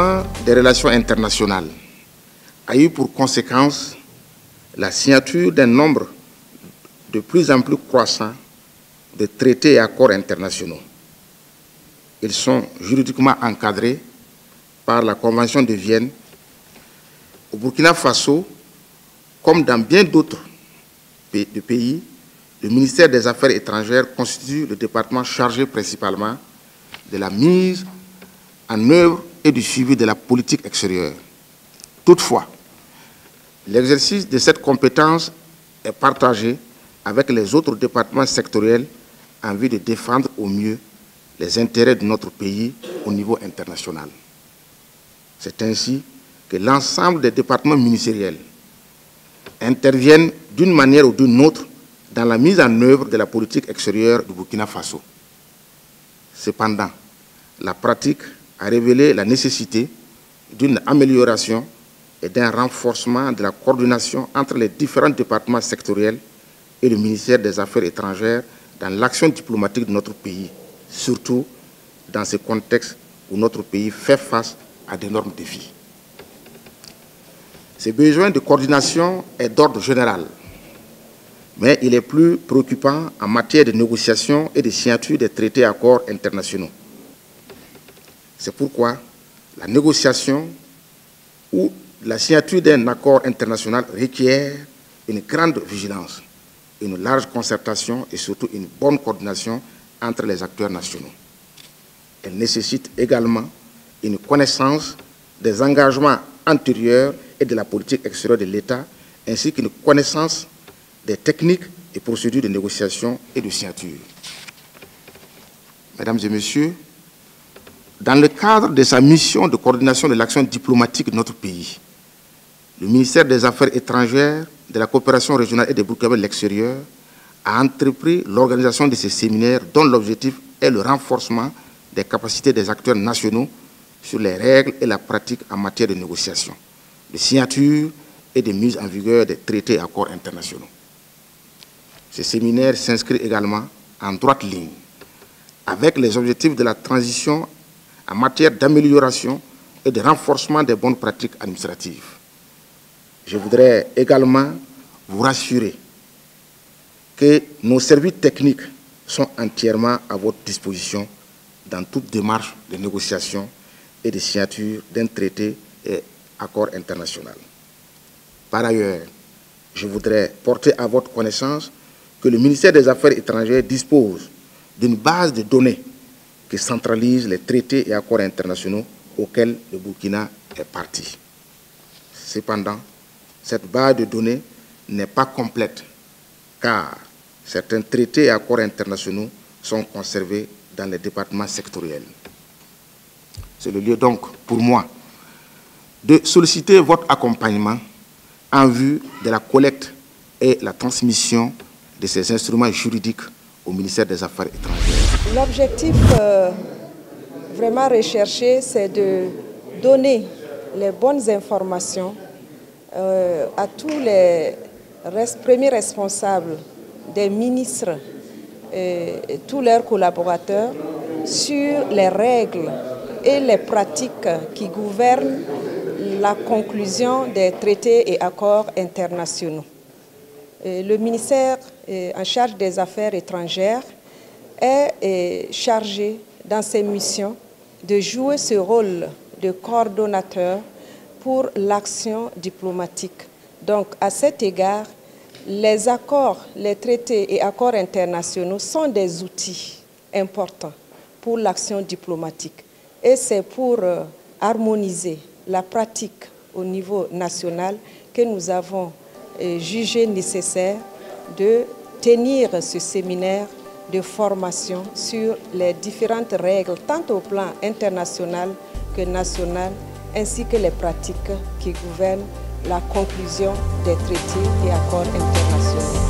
développement des relations internationales a eu pour conséquence la signature d'un nombre de plus en plus croissant de traités et accords internationaux. Ils sont juridiquement encadrés par la Convention de Vienne. Au Burkina Faso, comme dans bien d'autres pays, le ministère des Affaires étrangères constitue le département chargé principalement de la mise en œuvre et du suivi de la politique extérieure. Toutefois, l'exercice de cette compétence est partagé avec les autres départements sectoriels en vue de défendre au mieux les intérêts de notre pays au niveau international. C'est ainsi que l'ensemble des départements ministériels interviennent d'une manière ou d'une autre dans la mise en œuvre de la politique extérieure du Burkina Faso. Cependant, la pratique a révélé la nécessité d'une amélioration et d'un renforcement de la coordination entre les différents départements sectoriels et le ministère des Affaires étrangères dans l'action diplomatique de notre pays, surtout dans ce contexte où notre pays fait face à d'énormes défis. Ce besoin de coordination est d'ordre général, mais il est plus préoccupant en matière de négociation et de signature des traités et accords internationaux. C'est pourquoi la négociation ou la signature d'un accord international requiert une grande vigilance, une large concertation et surtout une bonne coordination entre les acteurs nationaux. Elle nécessite également une connaissance des engagements antérieurs et de la politique extérieure de l'État, ainsi qu'une connaissance des techniques et procédures de négociation et de signature. Mesdames et Messieurs, dans le cadre de sa mission de coordination de l'action diplomatique de notre pays, le ministère des Affaires étrangères, de la coopération régionale et des Burkina de l'extérieur a entrepris l'organisation de ces séminaires dont l'objectif est le renforcement des capacités des acteurs nationaux sur les règles et la pratique en matière de négociation, de signature et de mise en vigueur des traités et accords internationaux. Ces séminaires s'inscrivent également en droite ligne avec les objectifs de la transition en matière d'amélioration et de renforcement des bonnes pratiques administratives. Je voudrais également vous rassurer que nos services techniques sont entièrement à votre disposition dans toute démarche de négociation et de signature d'un traité et accord international. Par ailleurs, je voudrais porter à votre connaissance que le ministère des Affaires étrangères dispose d'une base de données qui centralise les traités et accords internationaux auxquels le Burkina est partie. Cependant, cette base de données n'est pas complète car certains traités et accords internationaux sont conservés dans les départements sectoriels. C'est le lieu donc pour moi de solliciter votre accompagnement en vue de la collecte et la transmission de ces instruments juridiques au ministère des Affaires étrangères. L'objectif vraiment recherché, c'est de donner les bonnes informations à tous les premiers responsables des ministres et tous leurs collaborateurs sur les règles et les pratiques qui gouvernent la conclusion des traités et accords internationaux. Le ministère en charge des Affaires étrangères est chargé dans ses missions de jouer ce rôle de coordonnateur pour l'action diplomatique. Donc, à cet égard, les accords, les traités et accords internationaux sont des outils importants pour l'action diplomatique. Et c'est pour harmoniser la pratique au niveau national que nous avons jugé nécessaire de tenir ce séminaire de formation sur les différentes règles, tant au plan international que national, ainsi que les pratiques qui gouvernent la conclusion des traités et accords internationaux.